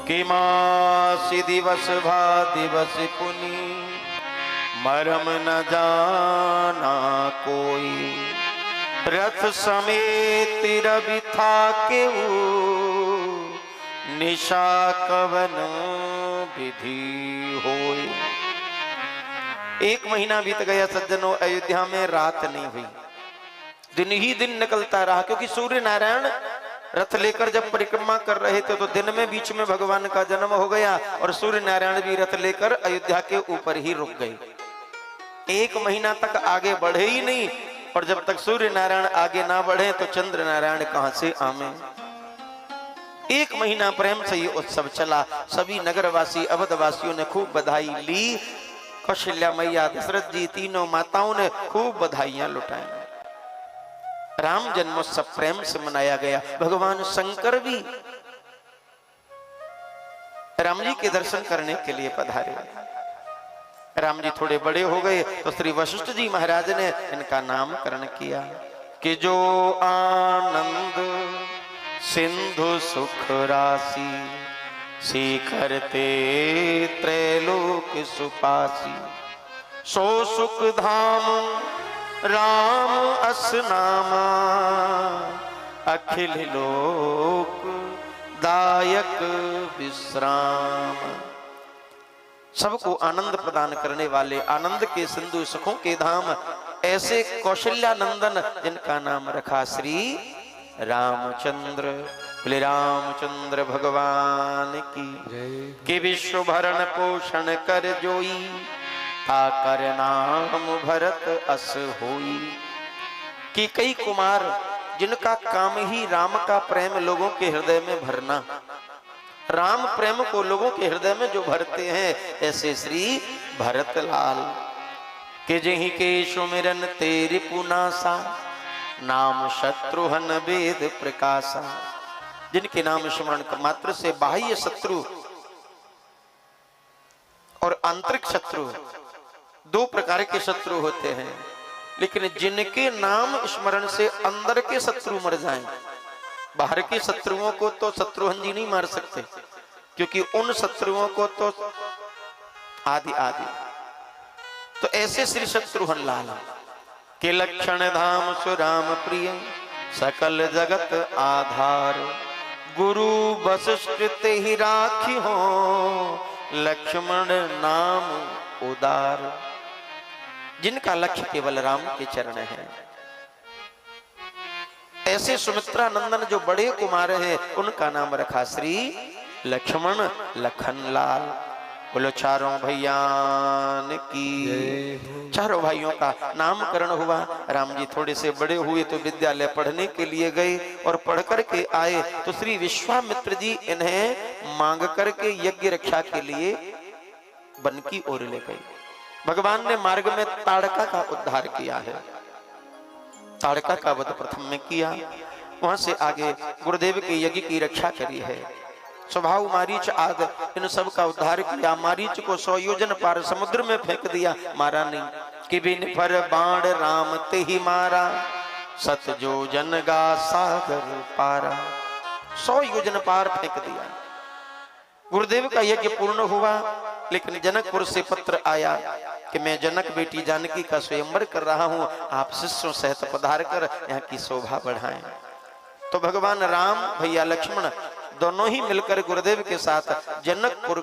कि मासी दिवस भा दिवस पुनि मरम न जाना कोई। रथ समेत रवि था केऊ निशा कवन विधि होय। एक महीना बीत गया सज्जनों, अयोध्या में रात नहीं हुई, दिन ही दिन निकलता रहा, क्योंकि सूर्य नारायण रथ लेकर जब परिक्रमा कर रहे थे तो दिन में बीच में भगवान का जन्म हो गया और सूर्य नारायण भी रथ लेकर अयोध्या के ऊपर ही रुक गए। एक महीना तक आगे बढ़े ही नहीं, और जब तक सूर्य नारायण आगे ना बढ़े तो चंद्र नारायण कहां से आवे। एक महीना प्रेम से ये उत्सव चला। सभी नगरवासी अवधवासियों ने खूब बधाई ली। कौशल्या मैया, दशरथ जी, तीनों माताओं ने खूब बधाइयां लुटाई। राम जन्मोत्सव प्रेम से मनाया गया। भगवान शंकर भी राम जी के दर्शन करने के लिए पधारे। राम जी थोड़े बड़े हो गए तो श्री वशिष्ठ जी महाराज ने इनका नामकरण किया कि जो आनंद सिंधु सुख राशि शिखर ते त्रैलोक सुपासी। सो सुख धाम राम अस नामा अखिल लोक दायक विश्राम। सबको आनंद प्रदान करने वाले, आनंद के सिंधु सुखों के धाम ऐसे कौशल्या नंदन जिनका नाम रखा श्री रामचंद्र। बोले रामचंद्र भगवान की। कि विश्व भरण पोषण कर जोई ताकर नाम भरत अस होई। कि कई कुमार जिनका काम ही राम का प्रेम लोगों के हृदय में भरना, राम प्रेम को लोगों के हृदय में जो भरते हैं, ऐसे श्री भरत लाल। के जही के सुमिरन तेरे पुनासा नाम शत्रुहन वेद प्रकाशा। जिनके नाम स्मरण मात्र से बाह्य शत्रु और आंतरिक शत्रु, दो प्रकार के शत्रु होते हैं, लेकिन जिनके नाम स्मरण से अंदर के शत्रु मर जाएं। बाहर के शत्रुओं को तो शत्रुघ्न जी नहीं मार सकते, क्योंकि उन शत्रुओं को तो आदि आदि। तो ऐसे श्री शत्रुघ्न लाल के लक्षण धाम सुराम प्रिय सकल जगत आधार। गुरु वशिष्ठ ते ही राखी हो लक्ष्मण नाम उदार। जिनका लक्ष्य केवल राम के चरण है। ऐसे सुमित्रा नंदन जो बड़े कुमार हैं, उनका नाम रखा श्री लक्ष्मण लखन लाल। बोलो चारों भैयान की। चारों भाइयों का नामकरण हुआ। राम जी थोड़े से बड़े हुए तो विद्यालय पढ़ने के लिए गए, और पढ़ करके आए तो श्री विश्वामित्र जी इन्हें मांग करके यज्ञ रक्षा के लिए वन की ओर ले गए। भगवान ने मार्ग में ताड़का का उद्धार किया है। ताड़का का वध प्रथम में किया, वहां से आगे गुरुदेव के यज्ञ की रक्षा करी है। स्वभाव मारीच आदि इन सब का उद्धार किया। मारीच को 100 योजन पार समुद्र में फेंक दिया, मारा नहीं। कि बिन पर बाण राम ते ही मारा सत जो जन गा सागर पारा। 100 योजन पार फेंक दिया। गुरुदेव का यज्ञ पूर्ण हुआ, लेकिन जनकपुर से पत्र आया कि मैं जनक बेटी जानकी का स्वयंवर कर रहा हूं, आप शिष्यों सहित पधार कर यहाँ की शोभा बढ़ाएं। तो भगवान राम भैया लक्ष्मण दोनों ही मिलकर गुरुदेव के साथ जनकपुर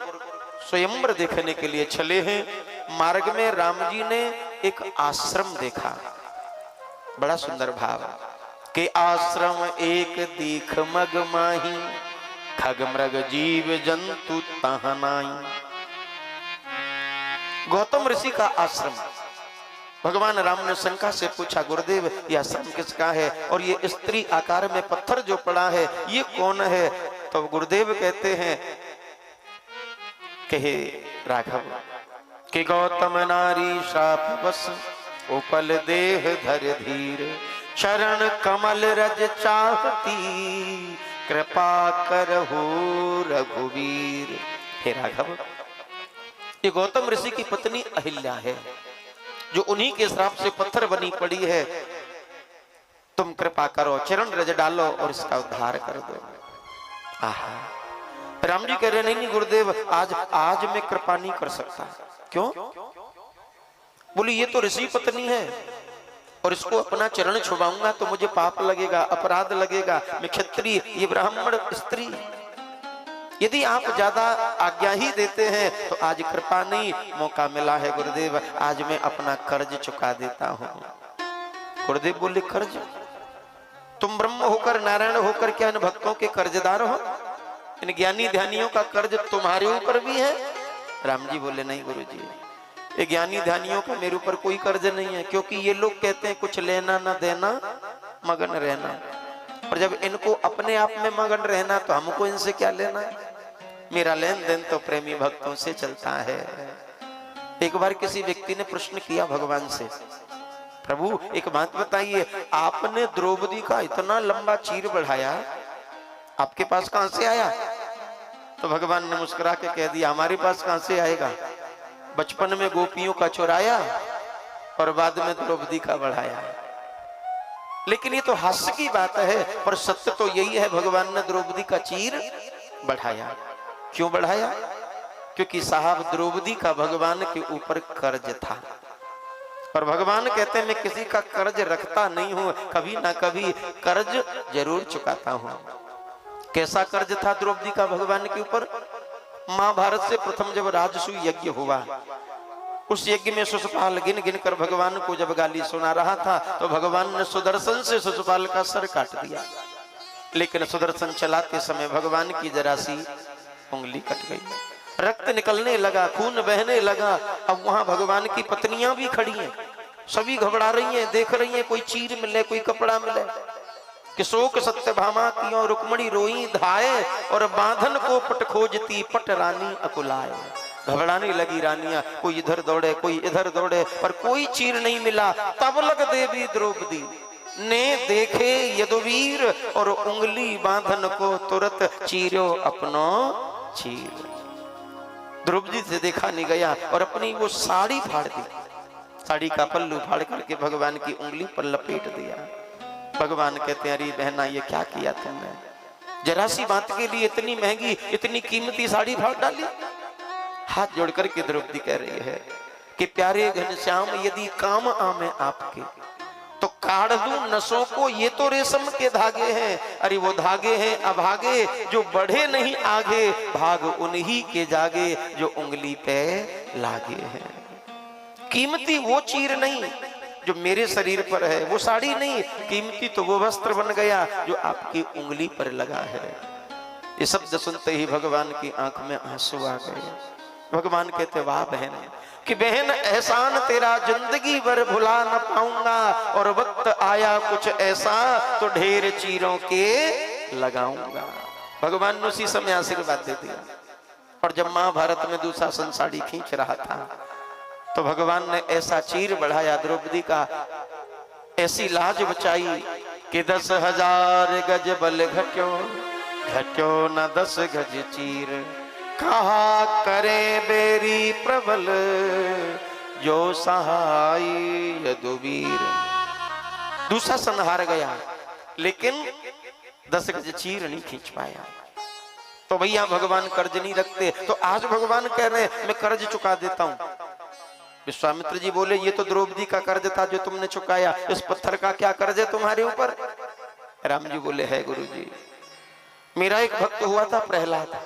स्वयंवर देखने के लिए चले हैं। मार्ग में राम जी ने एक आश्रम देखा, बड़ा सुंदर भाव के आश्रम एक दीख मग माही खग मृग जीव जंतु तहनाई। गौतम ऋषि का आश्रम। भगवान राम ने शंका से पूछा, गुरुदेव यह आश्रम किसका है, और ये स्त्री आकार में पत्थर जो पड़ा है ये कौन है? तो गुरुदेव कहते हैं कहे राघव कि गौतम नारी शाप बस उपल देह धर धीर शरण कमल रज चाहती कृपा करहु रघुवीर। हे राघव, ये गौतम ऋषि की पत्नी अहिल्या है, जो उन्हीं के श्राप से पत्थर बनी पड़ी है। तुम कृपा करो, चरण रज डालो और इसका उद्धार कर दो। आहा, राम जी कह रहे नहीं नहीं गुरुदेव, आज मैं कृपा नहीं कर सकता। क्यों? बोली ये तो ऋषि पत्नी है और इसको अपना चरण छुपाऊंगा तो मुझे पाप लगेगा, अपराध लगेगा, मैं क्षत्रिय, ये ब्राह्मण स्त्री। यदि आप ज्यादा आज्ञा ही देते हैं तो आज कृपा नहीं, मौका मिला है गुरुदेव, आज मैं अपना कर्ज चुका देता हूं। गुरुदेव बोले कर्ज? तुम ब्रह्म होकर, नारायण होकर क्या इन भक्तों के कर्जदार हो? इन ज्ञानी ध्यानियों का कर्ज तुम्हारे ऊपर भी है? राम जी बोले नहीं गुरुजी, ये ज्ञानी ध्यानियों का मेरे ऊपर कोई कर्ज नहीं है, क्योंकि ये लोग कहते हैं कुछ लेना ना देना, मगन रहना। और जब इनको अपने आप में मगन रहना तो हमको इनसे क्या लेना है? मेरा लेन देन तो प्रेमी भक्तों से चलता है। एक बार किसी व्यक्ति ने प्रश्न किया भगवान से, प्रभु एक बात बताइए, आपने द्रौपदी का इतना लंबा चीर बढ़ाया, आपके पास कहां से आया? तो भगवान ने मुस्कुरा के कह दिया, हमारे पास कहां से आएगा? बचपन में गोपियों का चुराया और बाद में द्रौपदी का बढ़ाया। लेकिन ये तो हास्य की बात है, पर सत्य तो यही है, भगवान ने द्रौपदी का चीर बढ़ाया। क्यों बढ़ाया? क्योंकि साहब द्रौपदी का भगवान के ऊपर कर्ज था, और भगवान कहते हैं मैं किसी का कर्ज रखता नहीं हूं, कभी ना कभी कर्ज जरूर चुकाता हूं। कैसा कर्ज था द्रौपदी का भगवान के ऊपर? महाभारत से प्रथम जब राजसूय यज्ञ हुआ, उस यज्ञ में शिशुपाल गिन गिन कर भगवान को जब गाली सुना रहा था तो भगवान ने सुदर्शन से शिशुपाल का सर काट दिया। लेकिन सुदर्शन चलाते समय भगवान की जरा सी उंगली कट गई, रक्त निकलने लगा, खून बहने लगा। अब वहां भगवान की पत्नियां भी खड़ी हैं, सभी घबरा रही हैं, देख रही हैं कोई चीर मिले, कोई कपड़ा मिले। कि शोक सत्यभामा कियों रुक्मणी रोई धाये, और बांधन को पट खोजती पट रानी अकुलाए। घबराने लगी रानियां, कोई इधर दौड़े कोई इधर दौड़े, पर कोई चीर नहीं मिला। तब लग देवी द्रौपदी ने देखे यदुवीर, और उंगली बांधन को तुरंत चीरो अपनो चीर। द्रौपदी से देखा नहीं गया और अपनी वो साड़ी फाड़ दी, साड़ी का पल्लू फाड़ करके भगवान की उंगली पर लपेट दिया। भगवान कहते हैं अरे बहना ये क्या किया तुमने? जरा सी बात के लिए इतनी महंगी इतनी कीमती साड़ी फाड़ डाली। हाथ जोड़ करके द्रौपदी कह रही है कि प्यारे घनश्याम यदि काम आमे आपके तो काढ़ दूं नसों को, ये तो रेशम के धागे हैं। अरे वो धागे हैं अभागे, जो बढ़े नहीं आगे, भाग उन्हीं के जागे जो उंगली पे लागे हैं। कीमती वो चीर नहीं जो मेरे शरीर पर है, वो साड़ी नहीं, कीमती तो वो वस्त्र बन गया जो आपकी उंगली पर लगा है। ये शब्द सुनते ही भगवान की आंख में आंसू आ गए। भगवान कहते वाह बहन, कि बहन एहसान तेरा जिंदगी भर भुला न पाऊंगा, और वक्त आया कुछ ऐसा तो ढेर चीरों के लगाऊंगा। भगवान ने उसी समय आशीर्वाद दे दिया। और जब महाभारत में दुशासन साड़ी खींच रहा था तो भगवान ने ऐसा चीर बढ़ाया द्रौपदी का, ऐसी लाज बचाई कि 10,000 गज बल घट्यो, घट्यो न 10 गज चीर। कहा करे बेरी प्रबल जो सहाय यदुवीर। दुशासन हार गया लेकिन 10 गज चीर नहीं खींच पाया। तो भैया भगवान कर्ज नहीं रखते, तो आज भगवान कह रहे हैं मैं कर्ज चुका देता हूं। विश्वामित्र जी बोले ये तो द्रौपदी का कर्ज था जो तुमने चुकाया, इस पत्थर का क्या कर्ज है तुम्हारे ऊपर? राम जी बोले है गुरुजी, मेरा एक भक्त हुआ था प्रहलाद,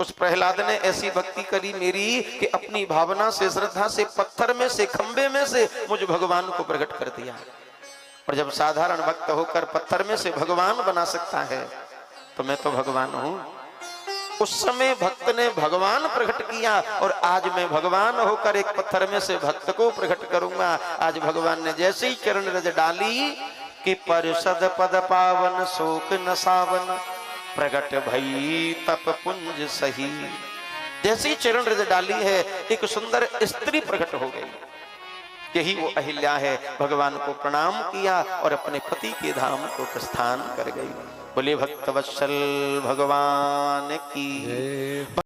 उस प्रहलाद ने ऐसी भक्ति करी मेरी कि अपनी भावना से श्रद्धा से पत्थर में से खंबे में से मुझ भगवान को प्रकट कर दिया। और जब साधारण भक्त होकर पत्थर में से भगवान बना सकता है तो मैं तो भगवान हूं। उस समय भक्त ने भगवान प्रकट किया और आज मैं भगवान होकर एक पत्थर में से भक्त को प्रकट करूंगा। आज भगवान ने जैसे ही चरण रज डाली कि परिषद पद पावन शोक न सावन, प्रकट भई तप पुंज सही। जैसी चरण रज डाली है एक सुंदर स्त्री प्रकट हो गई। यही वो अहिल्या है। भगवान को प्रणाम किया और अपने पति के धाम को प्रस्थान कर गई। बोले भक्त वत्सल भगवान की।